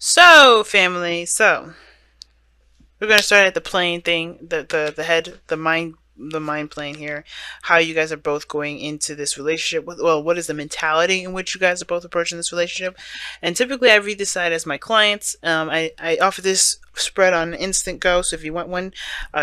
So, family, we're gonna start at the plane thing, the head, the mind plane here. How you guys are both going into this relationship with, well, what is the mentality in which you guys are both approaching this relationship? And typically, I read this side as my clients. I offer this spread on Instant Go, so if you want one,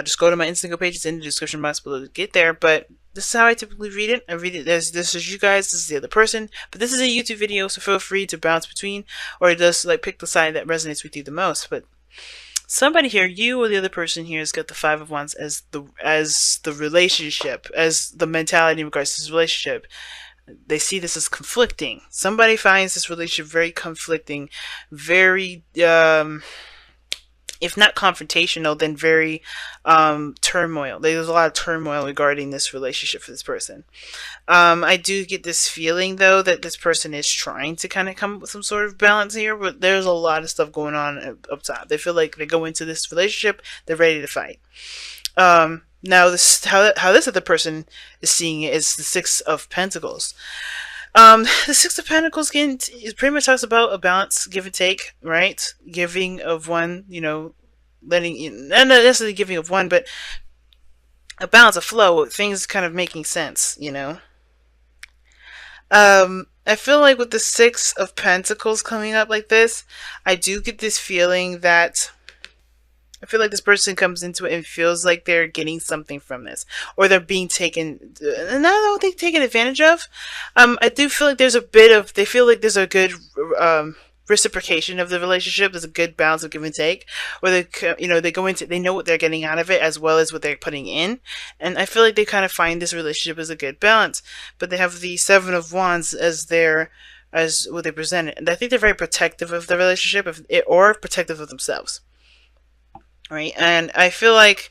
just go to my Instant Go page. It's in the description box below to get there. But this is how I typically read it. I read it as this is you guys, this is the other person. But this is a YouTube video, so feel free to bounce between, or just like pick the side that resonates with you the most. But somebody here, you or the other person here, has got the Five of Wands as the relationship, as the mentality in regards to this relationship. They see this as conflicting. Somebody finds this relationship very conflicting, very if not confrontational, then very turmoil. There's a lot of turmoil regarding this relationship for this person. I do get this feeling, though, that this person is trying to kind of come up with some sort of balance here, but there's a lot of stuff going on up top. They feel like they go into this relationship, they're ready to fight. Now, this how this other person is seeing it is the Six of Pentacles. The Six of Pentacles it pretty much talks about a balance, give and take, right? Giving of one, letting, not necessarily giving of one, but a balance, a flow, things kind of making sense. I feel like with the Six of Pentacles coming up like this, I do get this feeling that I feel like this person comes into it and feels like they're getting something from this, or they're being taken. And I don't think taken advantage of. I do feel like there's a bit of. They feel like there's a good reciprocation of the relationship. There's a good balance of give and take, where they go into. They know what they're getting out of it as well as what they're putting in, and I feel like they kind of find this relationship as a good balance. But they have the Seven of Wands as what they present it, and I think they're very protective of the relationship, or protective of themselves. Right, and I feel like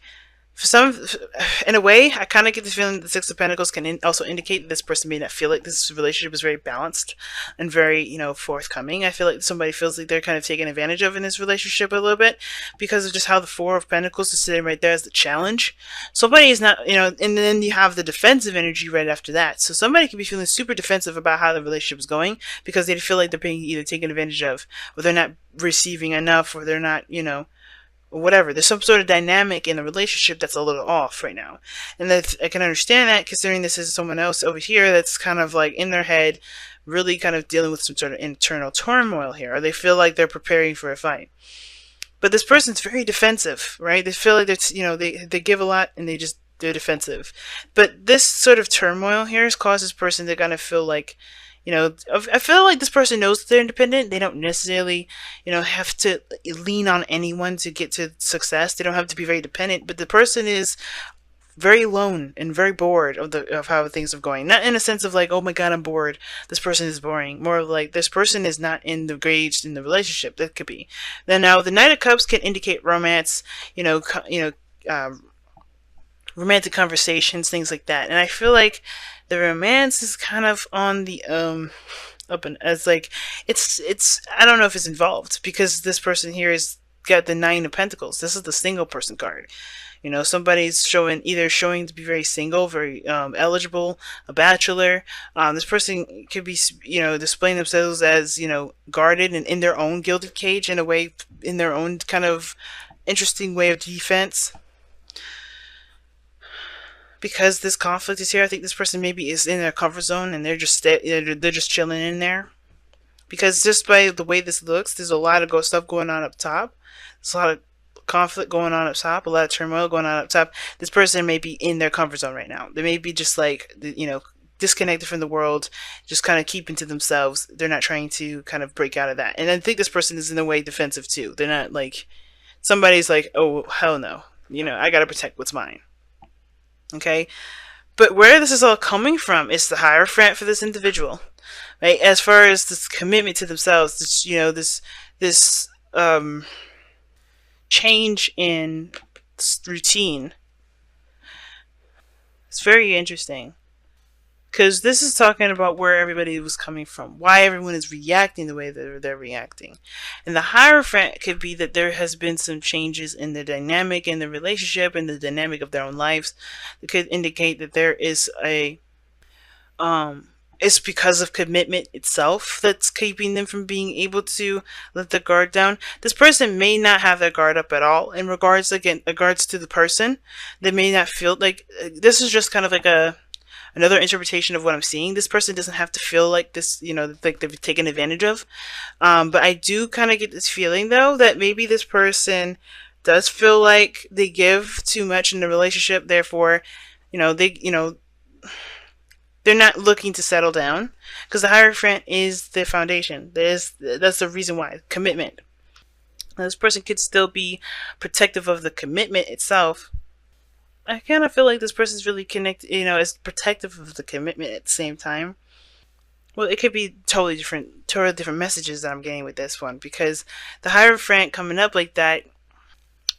in a way, I kind of get the feeling that the Six of Pentacles can also indicate that this person may not feel like this relationship is very balanced and very, forthcoming. I feel like somebody feels like they're kind of taken advantage of in this relationship a little bit because of just how the Four of Pentacles is sitting right there as the challenge. Somebody is not, and then you have the defensive energy right after that. So somebody could be feeling super defensive about how the relationship is going because they feel like they're being either taken advantage of, or they're not receiving enough, or they're not, whatever. There's some sort of dynamic in the relationship that's a little off right now. And I can understand that, considering this is someone else over here that's kind of like in their head, really kind of dealing with some sort of internal turmoil here, or they feel like they're preparing for a fight. But this person's very defensive, right? They feel like they give a lot and they're defensive. But this sort of turmoil here has caused this person to kind of feel like, I feel like this person knows that they're independent. They don't necessarily, have to lean on anyone to get to success. They don't have to be very dependent. But the person is very alone and very bored of how things are going. Not in a sense of like, oh my god, I'm bored. This person is boring. More of like, this person is not engaged in the relationship. That could be. Then now the Knight of Cups can indicate romance. Romantic conversations, things like that. And I feel like the romance is kind of on the up and as like it's I don't know if it's involved because this person here is got the Nine of Pentacles. This is the single person card. Somebody's either showing to be very single, very eligible, a bachelor. This person could be, displaying themselves as, guarded and in their own gilded cage in a way, in their own kind of interesting way of defense. Because this conflict is here, I think this person maybe is in their comfort zone and they're just chilling in there. Because just by the way this looks, there's a lot of stuff going on up top. There's a lot of conflict going on up top, a lot of turmoil going on up top. This person may be in their comfort zone right now. They may be just like, disconnected from the world, just kind of keeping to themselves. They're not trying to kind of break out of that. And I think this person is in a way defensive too. They're not like, somebody's like, oh, hell no. I gotta protect what's mine. Okay, but where this is all coming from is the Hierophant for this individual, right? As far as this commitment to themselves, this change in routine. It's very interesting because this is talking about where everybody was coming from, why everyone is reacting the way that they're reacting. And the Hierophant could be that there has been some changes in the dynamic in the relationship and the dynamic of their own lives that could indicate that there is a it's because of commitment itself that's keeping them from being able to let the guard down. This person may not have their guard up at all in regards, again, regards to the person. They may not feel like this is just kind of like a another interpretation of what I'm seeing. This person doesn't have to feel like this, like they've taken advantage of. But I do kind of get this feeling though that maybe this person does feel like they give too much in the relationship. Therefore, they're not looking to settle down because the Hierophant is the foundation. That's the reason why commitment. Now, this person could still be protective of the commitment itself. I kind of feel like this person's really connected, is protective of the commitment at the same time. Well, it could be totally different messages that I'm getting with this one because the Hierophant coming up like that,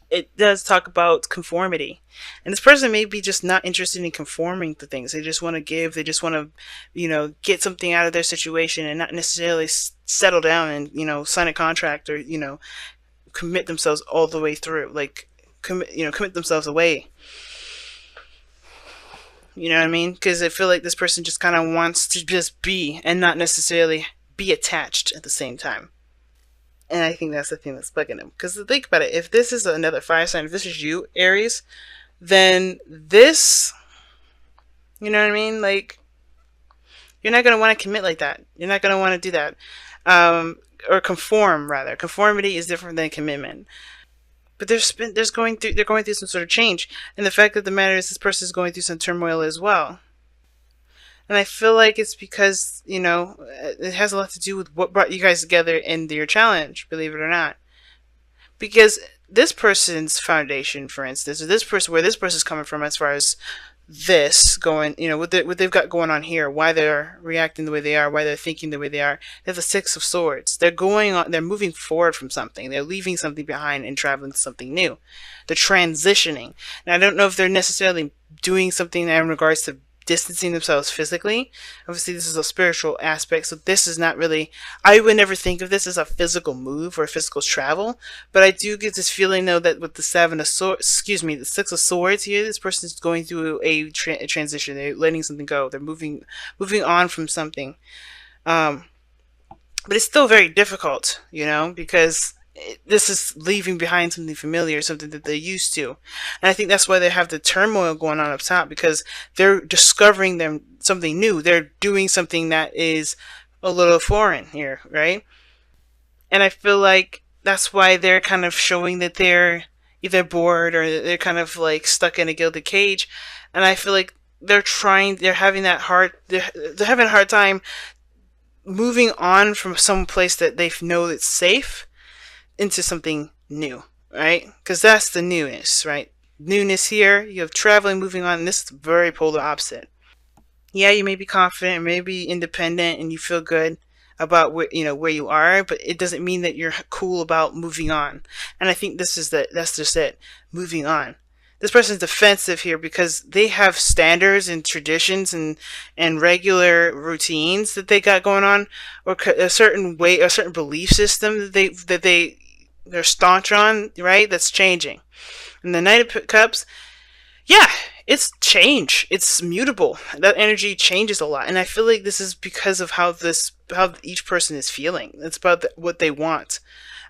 it does talk about conformity. And this person may be just not interested in conforming to things. They just want to give. They just want to, get something out of their situation and not necessarily settle down and, sign a contract or, commit themselves all the way through. Like, commit themselves away. You know what I mean? Because I feel like this person just kind of wants to just be and not necessarily be attached at the same time. And I think that's the thing that's bugging them. Because think about it. If this is another fire sign, if this is you, Aries, then this, you know what I mean? Like, you're not going to want to commit like that. You're not going to want to do that. Or conform, rather. Conformity is different than commitment. But they're going through some sort of change. And the fact of the matter is this person is going through some turmoil as well. And I feel like it's because, it has a lot to do with what brought you guys together in your challenge, believe it or not. Because this person's foundation, for instance, or where this person's coming from as far as this going, what they've got going on here, why they're reacting the way they are, why they're thinking the way they are. They have the Six of Swords. They're moving forward from something. They're leaving something behind and traveling to something new. They're transitioning. And I don't know if they're necessarily doing something in regards to distancing themselves physically. Obviously, this is a spiritual aspect, so this is not really, I would never think of this as a physical move or a physical travel, but I do get this feeling though that with the the Six of Swords here, this person is going through a transition. They're letting something go. They're moving on from something. But it's still very difficult, because this is leaving behind something familiar, something that they're used to. And I think that's why they have the turmoil going on up top, because they're discovering something new. They're doing something that is a little foreign here, right? And I feel like that's why they're kind of showing that they're either bored or they're kind of like stuck in a gilded cage. And I feel like they're having a hard time moving on from some place that they know that's safe into something new, right? Because that's the newness, right? Newness here, you have traveling, moving on, and this is very polar opposite. Yeah, you may be confident, maybe independent, and you feel good about where you are, but it doesn't mean that you're cool about moving on. And I think that's just it, moving on. This person's defensive here because they have standards and traditions and regular routines that they got going on, or a certain way, a certain belief system that they're staunch on, right? That's changing. And the Knight of Cups, yeah, it's change. It's mutable. That energy changes a lot, and I feel like this is because of how each person is feeling. It's about what they want.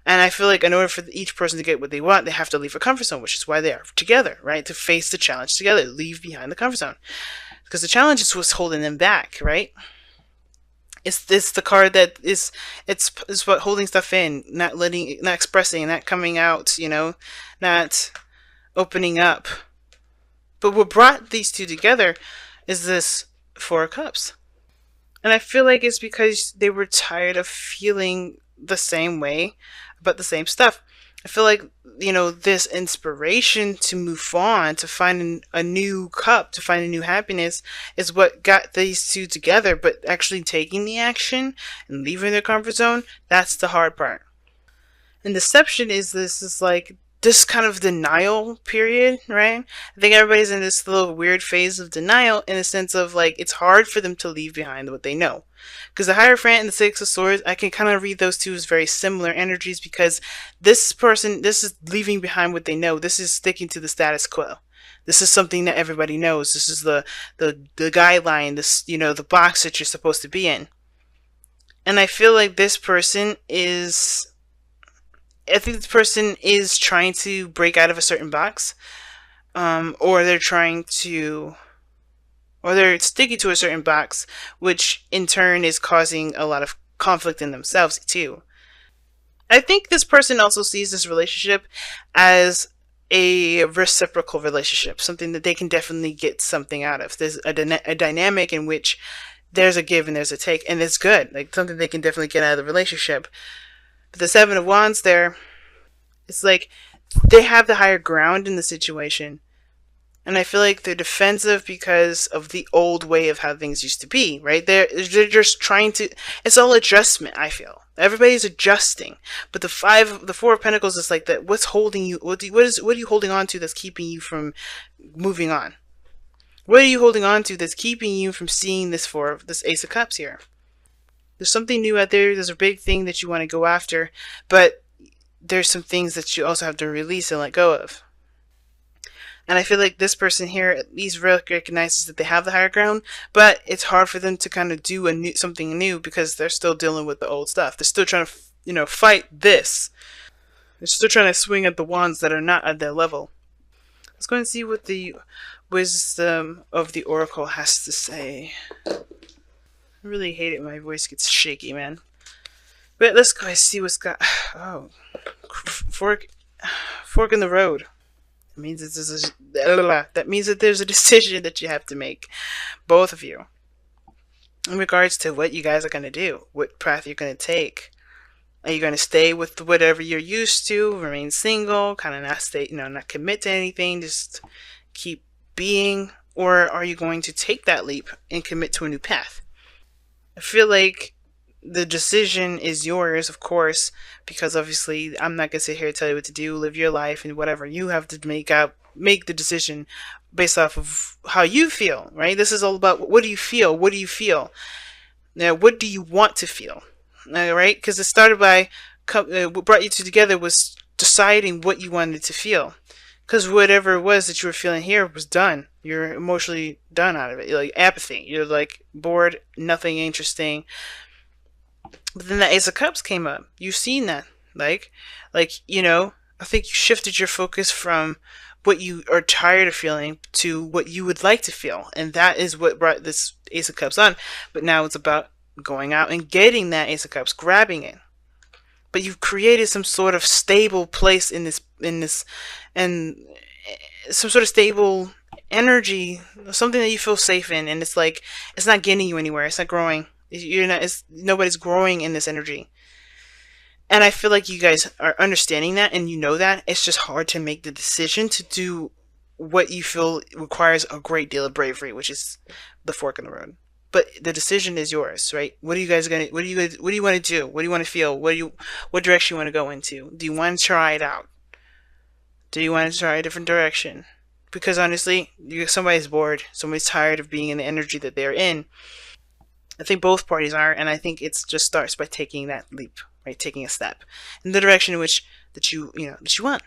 And I feel like in order for each person to get what they want, they have to leave a comfort zone, which is why they are together, right? To face the challenge together, leave behind the comfort zone. Because the challenge is what's holding them back, right? It's the card that it's what holding stuff in, not expressing, not coming out, not opening up. But what brought these two together is this Four of Cups. And I feel like it's because they were tired of feeling the same way about the same stuff. I feel like, this inspiration to move on, to find a new cup, to find a new happiness is what got these two together. But actually taking the action and leaving their comfort zone, that's the hard part. And deception is like this kind of denial period, right? I think everybody's in this little weird phase of denial in the sense of like it's hard for them to leave behind what they know. Because the Hierophant and the Six of Swords, I can kind of read those two as very similar energies because this is leaving behind what they know. This is sticking to the status quo. This is something that everybody knows. This is the guideline, this, the box that you're supposed to be in. And I feel like this person is, I think this person is trying to break out of a certain box, or they're trying to, or they're sticking to a certain box, which in turn is causing a lot of conflict in themselves too. I think this person also sees this relationship as a reciprocal relationship, something that they can definitely get something out of. There's a dynamic in which there's a give and there's a take, and it's good. Like something they can definitely get out of the relationship. But the Seven of Wands there, it's like they have the higher ground in the situation. And I feel like they're defensive because of the old way of how things used to be, right? They're just trying to. It's all adjustment. I feel everybody's adjusting, but the Four of Pentacles is like that. What's holding you? What are you holding on to that's keeping you from moving on? What are you holding on to that's keeping you from seeing this Ace of Cups here? There's something new out there. There's a big thing that you want to go after, but there's some things that you also have to release and let go of. And I feel like this person here at least recognizes that they have the higher ground, but it's hard for them to kind of do something new because they're still dealing with the old stuff. They're still trying to, fight this. They're still trying to swing at the wands that are not at their level. Let's go and see what the wisdom of the Oracle has to say. I really hate it when my voice gets shaky, man. But let's go and see what's got. Oh, fork in the road. That means that there's a decision that you have to make, both of you, in regards to what you guys are going to do, what path you're going to take. Are you going to stay with whatever you're used to, remain single, kind of not stay, not commit to anything, just keep being, or are you going to take that leap and commit to a new path? I feel like the decision is yours, of course, because obviously I'm not going to sit here and tell you what to do, live your life, and whatever. You have to make the decision based off of how you feel, right? This is all about what do you feel? What do you feel? Now, what do you want to feel? All right? Because it started by, what brought you two together was deciding what you wanted to feel. Because whatever it was that you were feeling here was done. You're emotionally done out of it. You're like apathy. You're like bored, nothing interesting. But then the Ace of Cups came up. You've seen that. I think you shifted your focus from what you are tired of feeling to what you would like to feel. And that is what brought this Ace of Cups on. But now it's about going out and getting that Ace of Cups, grabbing it. But you've created some sort of stable place in this, and some sort of stable energy, something that you feel safe in. And it's like, it's not getting you anywhere. It's not growing. Nobody's growing in this energy. And I feel like you guys are understanding that, and you know that. It's just hard to make the decision to do what you feel requires a great deal of bravery, which is the fork in the road. But the decision is yours, right? What do you want to do? What do you want to feel? What direction you want to go into? Do you want to try it out? Do you want to try a different direction? Because honestly, somebody's bored. Somebody's tired of being in the energy that they're in. I think both parties are, and I think it just starts by taking that leap, right? Taking a step in the direction in which that you want.